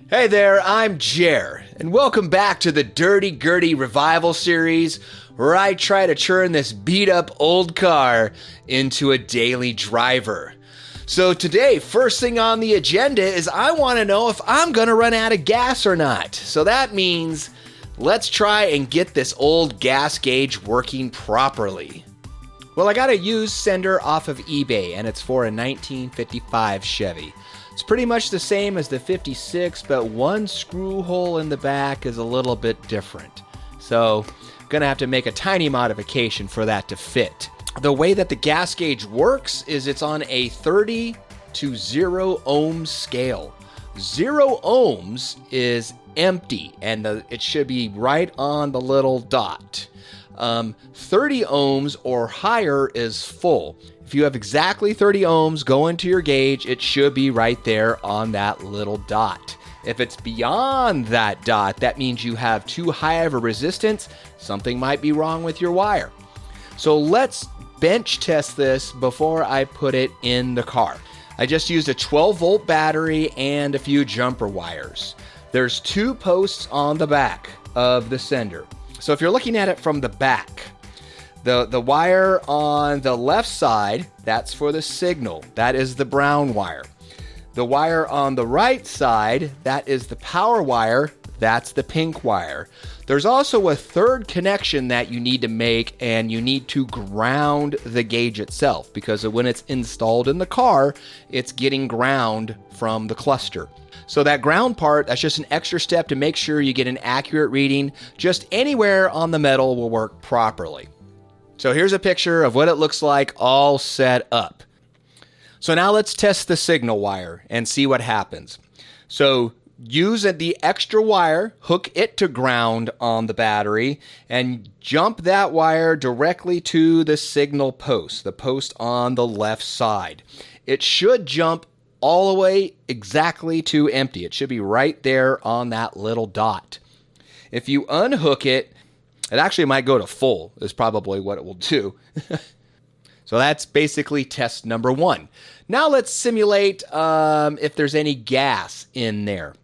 Hey there, I'm Jer, and welcome back to the Dirty Gertie Revival series, where I try to turn this beat-up old car into a daily driver. So today, first thing on the agenda is I want to know if I'm going to run out of gas or not. So that means let's try and get this old gas gauge working properly. Well, I got a used sender off of eBay, and it's for a 1955 Chevy. It's pretty much the same as the 56, but one screw hole in the back is a little bit different. So I'm gonna have to make a tiny modification for that to fit. The way that the gas gauge works is it's on a 30 to 0 ohms scale. 0 ohms is empty, and it should be right on the little dot. 30 ohms or higher is full. If you have exactly 30 ohms going to your gauge, it should be right there on that little dot. If it's beyond that dot, that means you have too high of a resistance. Something might be wrong with your wire. So let's bench test this before I put it in the car. I just used a 12-volt battery and a few jumper wires. There's 2 posts on the back of the sender. So if you're looking at it from the back, the wire on the left side, that's for the signal. That is the brown wire. The wire on the right side, that is the power wire. That's the pink wire. There's also a third connection that you need to make, and you need to ground the gauge itself, because when it's installed in the car, it's getting ground from the cluster. So that ground part, that's just an extra step to make sure you get an accurate reading. Just anywhere on the metal will work properly. So here's a picture of what it looks like all set up. So now let's test the signal wire and see what happens. So use the extra wire, hook it to ground on the battery, and jump that wire directly to the signal post, the post on the left side. It should jump all the way exactly to empty. It should be right there on that little dot. If you unhook it, it actually might go to full, is probably what it will do. So that's basically test number 1. Now let's simulate if there's any gas in there.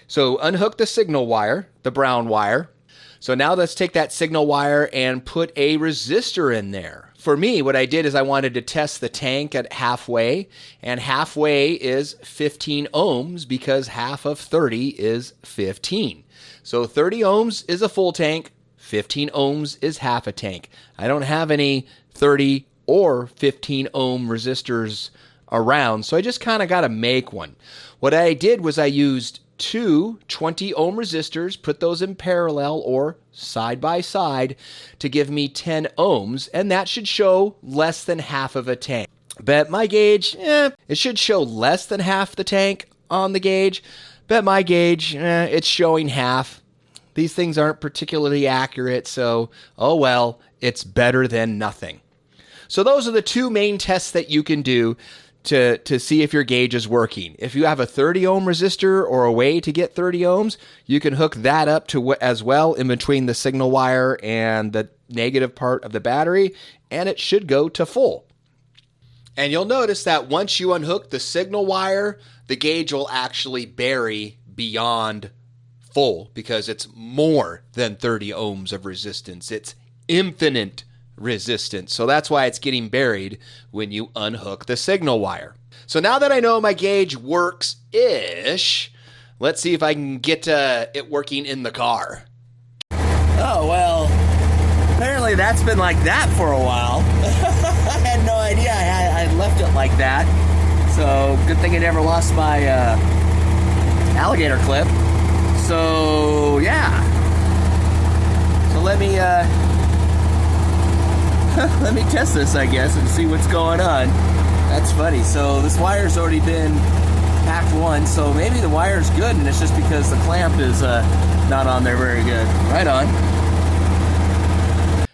So unhook the signal wire, the brown wire. So now let's take that signal wire and put a resistor in there. For me, what I did is I wanted to test the tank at halfway, and halfway is 15 ohms because half of 30 is 15. So 30 ohms is a full tank, 15 ohms is half a tank. I don't have any 30 or 15 ohm resistors around, so I just kind of got to make one. What I did was I used 2 20 ohm resistors, put those in parallel or side by side to give me 10 ohms, and that should show less than half of a tank. Bet my gauge, it should show less than half the tank on the gauge. Bet my gauge, it's showing half. These things aren't particularly accurate, so oh well, it's better than nothing. So those are the 2 main tests that you can do to see if your gauge is working. If you have a 30 ohm resistor or a way to get 30 ohms, you can hook that up to as well in between the signal wire and the negative part of the battery, and it should go to full. And you'll notice that once you unhook the signal wire, the gauge will actually bury beyond full because it's more than 30 ohms of resistance. It's infinite resistance. So that's why it's getting buried when you unhook the signal wire. So now that I know my gauge works-ish, let's see if I can get it working in the car. Oh, well, apparently that's been like that for a while. I had no idea I left it like that. So good thing I never lost my alligator clip. So yeah. So let me let me test this, I guess, and see what's going on. That's funny. So this wire's already been packed once, so maybe the wire's good, and it's just because the clamp is not on there very good. Right on.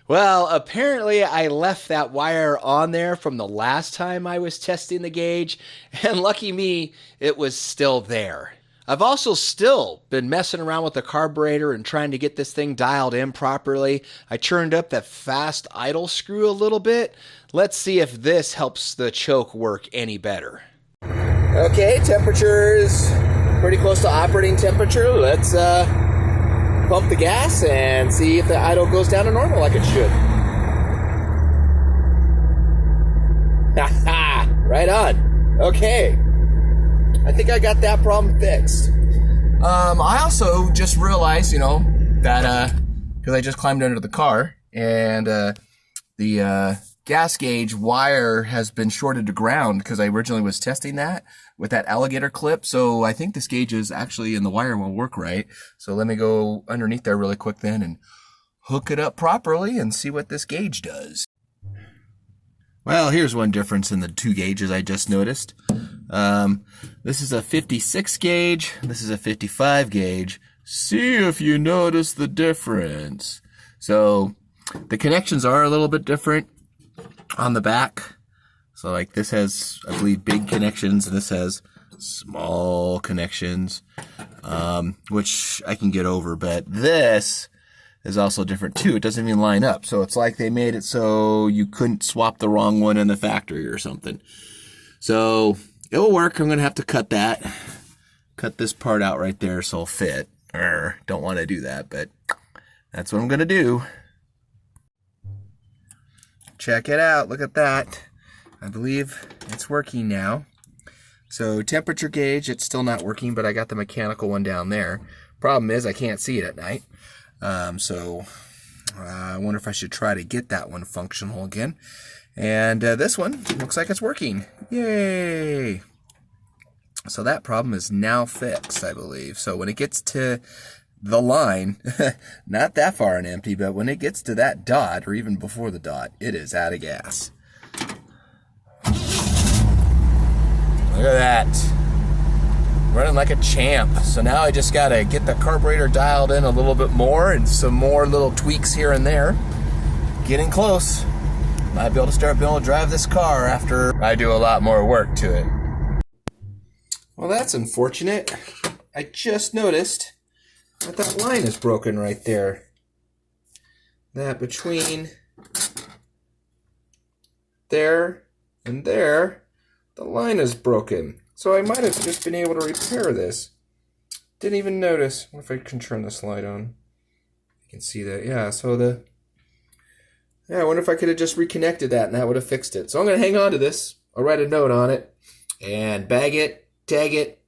Well, apparently I left that wire on there from the last time I was testing the gauge, and lucky me, it was still there. I've also still been messing around with the carburetor and trying to get this thing dialed in properly. I turned up that fast idle screw a little bit. Let's see if this helps the choke work any better. Okay, temperature's pretty close to operating temperature. Let's pump the gas and see if the idle goes down to normal like it should. Haha, right on. Okay. I think I got that problem fixed. I also just realized, that because I just climbed under the car and the gas gauge wire has been shorted to ground because I originally was testing that with that alligator clip. So I think this gauge is actually in the wire won't work right. So let me go underneath there really quick then and hook it up properly and see what this gauge does. Well, here's one difference in the two gauges I just noticed. This is a 56 gauge. This is a 55 gauge. See if you notice the difference. So the connections are a little bit different on the back. So like this has, I believe, big connections, and this has small connections, which I can get over. But this is also different too. It doesn't even line up. So it's like they made it so you couldn't swap the wrong one in the factory or something. So it will work. I'm going to have to cut this part out right there so it'll fit. Don't want to do that, but that's what I'm going to do. Check it out. Look at that. I believe it's working now. So temperature gauge, it's still not working, but I got the mechanical one down there. Problem is I can't see it at night. So I wonder if I should try to get that one functional again. And this one looks like it's working. Yay! So that problem is now fixed, I believe. So when it gets to the line, not that far and empty, but when it gets to that dot, or even before the dot, it is out of gas. Look at that. Running like a champ. So now I just gotta get the carburetor dialed in a little bit more and some more little tweaks here and there. Getting close. Might be able to start being able to drive this car after I do a lot more work to it. Well, that's unfortunate. I just noticed that line is broken right there. That between there and there, the line is broken. So I might have just been able to repair this. Didn't even notice. What if I can turn this light on? You can see that. Yeah, so I wonder if I could have just reconnected that and that would have fixed it. So I'm going to hang on to this. I'll write a note on it and bag it, tag it,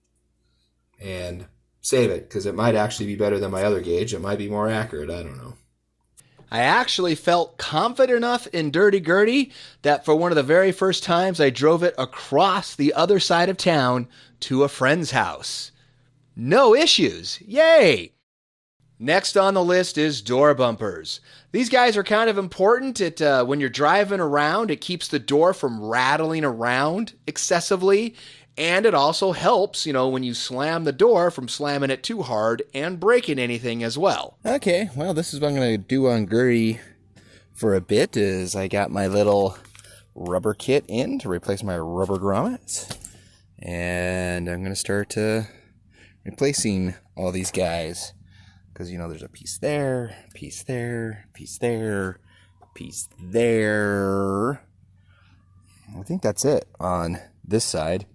and save it, because it might actually be better than my other gauge. It might be more accurate. I don't know. I actually felt confident enough in Dirty Gertie that for one of the very first times I drove it across the other side of town to a friend's house. No issues. Yay! Next on the list is door bumpers. These guys are kind of important. When you're driving around, it keeps the door from rattling around excessively. And it also helps, when you slam the door, from slamming it too hard and breaking anything as well. Okay, well, this is what I'm going to do on Gertie for a bit, is I got my little rubber kit in to replace my rubber grommets. And I'm going to start replacing all these guys. Because, there's a piece there, piece there, piece there, piece there. I think that's it on this side.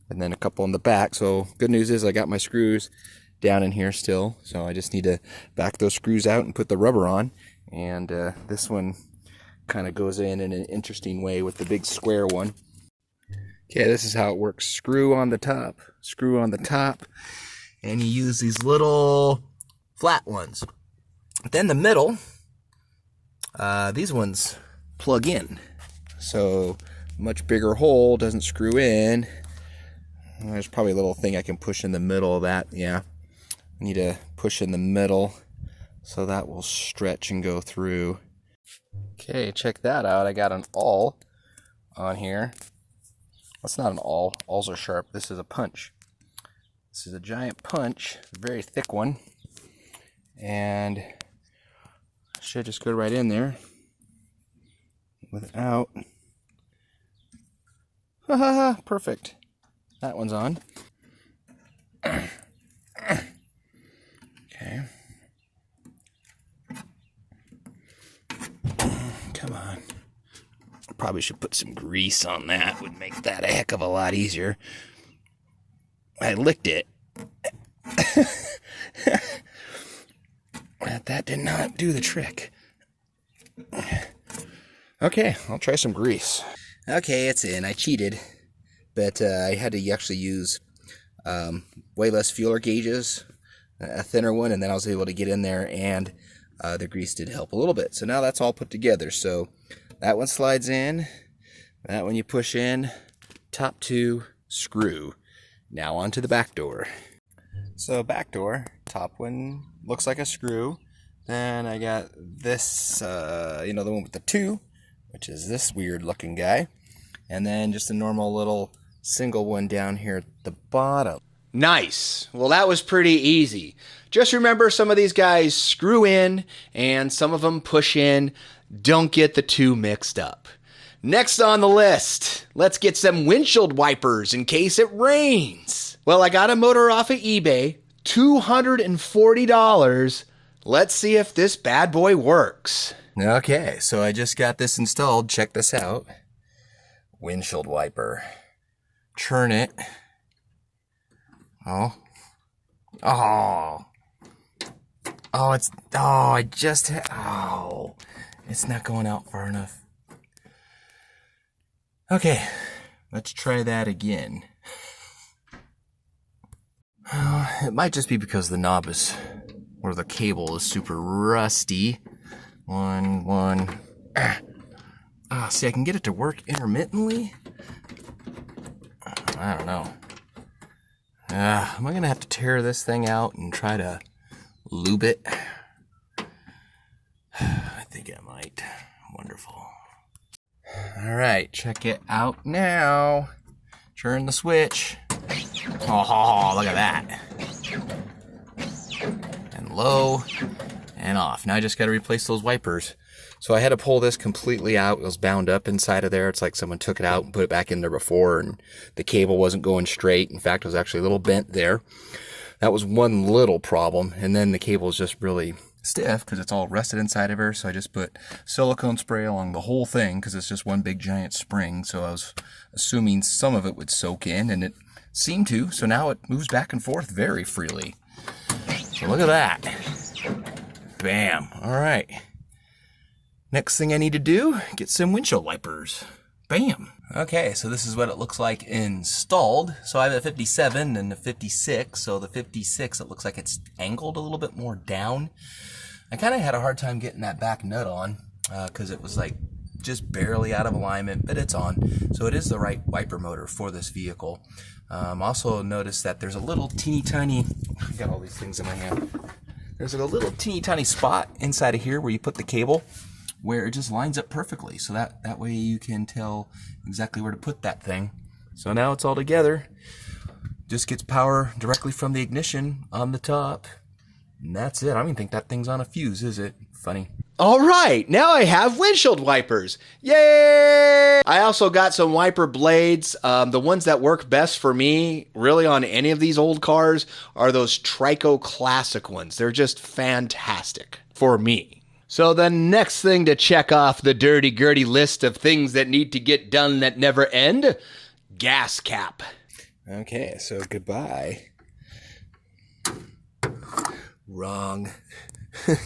And then a couple on the back. So good news is I got my screws down in here still. So I just need to back those screws out and put the rubber on. And this one kind of goes in an interesting way with the big square one. Okay, this is how it works. Screw on the top, screw on the top. And you use these little flat ones. Then the middle, these ones plug in. So much bigger hole, doesn't screw in. There's probably a little thing I can push in the middle of that. Yeah, I need to push in the middle so that will stretch and go through. Okay, check that out. I got an awl on here. That's not an awl. Awls are sharp. This is a punch. This is a giant punch, a very thick one. And should just go right in there without. Ha ha ha, perfect. That one's on. Okay. Come on. Probably should put some grease on that. Would make that a heck of a lot easier. I licked it That did not do the trick. Okay, I'll try some grease. Okay, it's in. I cheated, but I had to actually use way less feeler gauges, a thinner one, and then I was able to get in there, and the grease did help a little bit. So now that's all put together. So that one slides in, that one you push in, top two, screw. Now onto the back door. So back door, top one looks like a screw. Then I got this, the one with the two, which is this weird looking guy. And then just a normal little single one down here at the bottom. Nice. Well, that was pretty easy. Just remember, some of these guys screw in and some of them push in. Don't get the two mixed up. Next on the list, let's get some windshield wipers in case it rains. Well, I got a motor off of eBay, $240. Let's see if this bad boy works. Okay, so I just got this installed. Check this out. Windshield wiper. Turn it. Oh, it's not going out far enough. Okay, let's try that again. It might just be because the knob is, or the cable is super rusty. See, I can get it to work intermittently. I don't know. Am I gonna have to tear this thing out and try to lube it? I think I might. Wonderful. Alright, check it out now. Turn the switch. Oh, look at that. And low and off. Now I just gotta replace those wipers. So I had to pull this completely out. It was bound up inside of there. It's like someone took it out and put it back in there before, and the cable wasn't going straight. In fact, it was actually a little bent there. That was one little problem. And then the cable is just really stiff because it's all rusted inside of her. So I just put silicone spray along the whole thing because it's just one big giant spring. So I was assuming some of it would soak in, and it seemed to. So now it moves back and forth very freely. So look at that. Bam. All right. Next thing I need to do, get some windshield wipers. Bam. Okay, so this is what it looks like installed. So I have a 57 and a 56. So the 56, it looks like it's angled a little bit more down. I kind of had a hard time getting that back nut on because it was like just barely out of alignment, but it's on. So it is the right wiper motor for this vehicle. Also notice that there's a little teeny tiny, I got all these things in my hand. There's a little teeny tiny spot inside of here where you put the cable, where it just lines up perfectly. So that way you can tell exactly where to put that thing. So now it's all together. Just gets power directly from the ignition on the top. And that's it. I don't even think that thing's on a fuse, is it? Funny. All right, now I have windshield wipers. Yay! I also got some wiper blades. The ones that work best for me, really on any of these old cars, are those Trico Classic ones. They're just fantastic for me. So the next thing to check off the dirty, gritty list of things that need to get done that never end, gas cap. Okay, so goodbye. Wrong.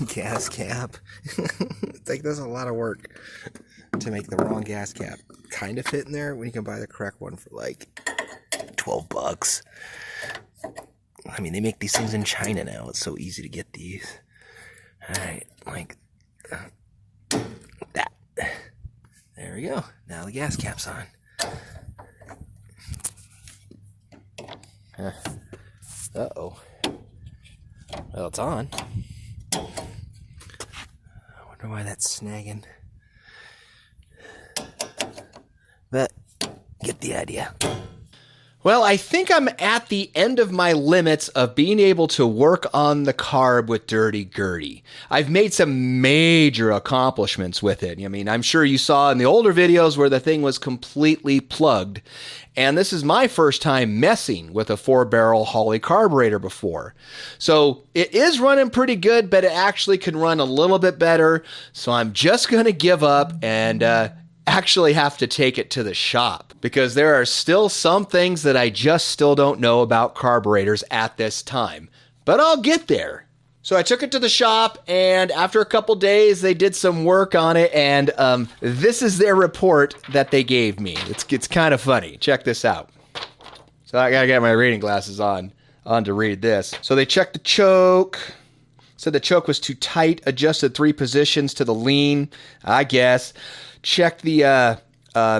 Gas cap. It's like there's a lot of work to make the wrong gas cap kind of fit in there when you can buy the correct one for like $12. I mean, they make these things in China now. It's so easy to get these. All right, like that. There we go. Now the gas cap's on. Uh-oh. Well, it's on. I wonder why that's snagging. But, get the idea. Well, I think I'm at the end of my limits of being able to work on the carb with Dirty Gertie. I've made some major accomplishments with it. I mean, I'm sure you saw in the older videos where the thing was completely plugged. And this is my first time messing with a 4-barrel Holley carburetor before. So it is running pretty good, but it actually can run a little bit better. So I'm just going to give up and actually have to take it to the shop because there are still some things that I just still don't know about carburetors at this time. but I'll get there. So I took it to the shop, and after a couple days, they did some work on it, and this is their report that they gave me. It's kind of funny. Check this out. So I gotta get my reading glasses on to read this. So they checked the choke. Said the choke was too tight. Adjusted 3 positions to the lean, I guess. Checked the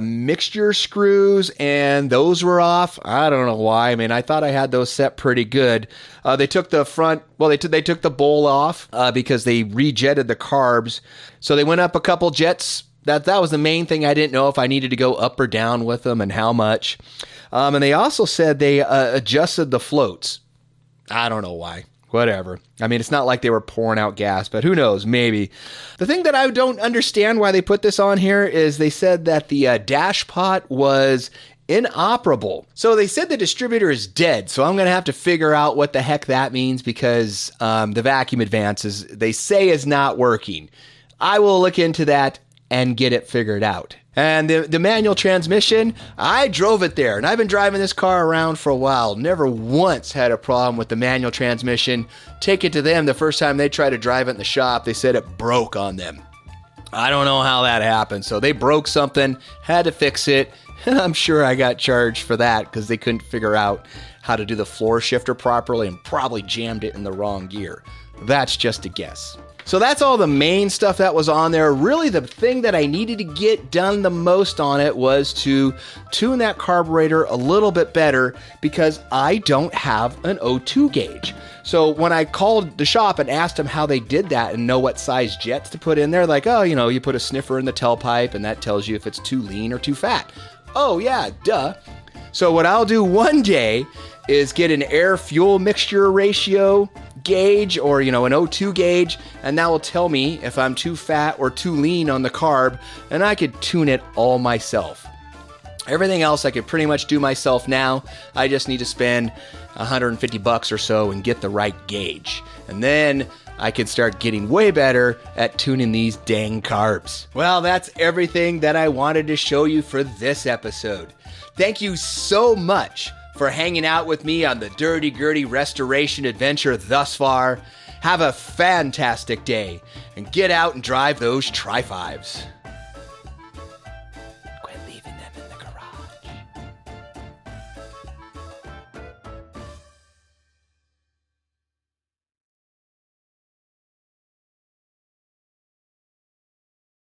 mixture screws, and those were off. I don't know why. I mean, I thought I had those set pretty good. They took the front, well, they took the bowl off because they rejetted the carbs. So they went up a couple jets. That was the main thing. I didn't know if I needed to go up or down with them and how much. And they also said they adjusted the floats. I don't know why. Whatever. I mean, it's not like they were pouring out gas, but who knows? Maybe. The thing that I don't understand why they put this on here is they said that the dash pot was inoperable. So they said the distributor is dead. So I'm going to have to figure out what the heck that means because the vacuum advances, they say, is not working. I will look into that and get it figured out. And the manual transmission, I drove it there, and I've been driving this car around for a while. Never once had a problem with the manual transmission. Take it to them. The first time they tried to drive it in the shop, they said it broke on them. I don't know how that happened. So they broke something, had to fix it, and I'm sure I got charged for that because they couldn't figure out how to do the floor shifter properly and probably jammed it in the wrong gear. That's just a guess. So that's all the main stuff that was on there. Really, the thing that I needed to get done the most on it was to tune that carburetor a little bit better because I don't have an O2 gauge. So when I called the shop and asked them how they did that and know what size jets to put in there, like, oh, you put a sniffer in the tailpipe and that tells you if it's too lean or too fat. Oh, yeah, duh. So what I'll do one day is get an air-fuel mixture ratio gauge or, an O2 gauge, and that will tell me if I'm too fat or too lean on the carb, and I could tune it all myself. Everything else I could pretty much do myself now. I just need to spend $150 or so and get the right gauge. And then I can start getting way better at tuning these dang carbs. Well, that's everything that I wanted to show you for this episode. Thank you so much for hanging out with me on the Dirty Gertie restoration adventure thus far. Have a fantastic day and get out and drive those Tri-5s.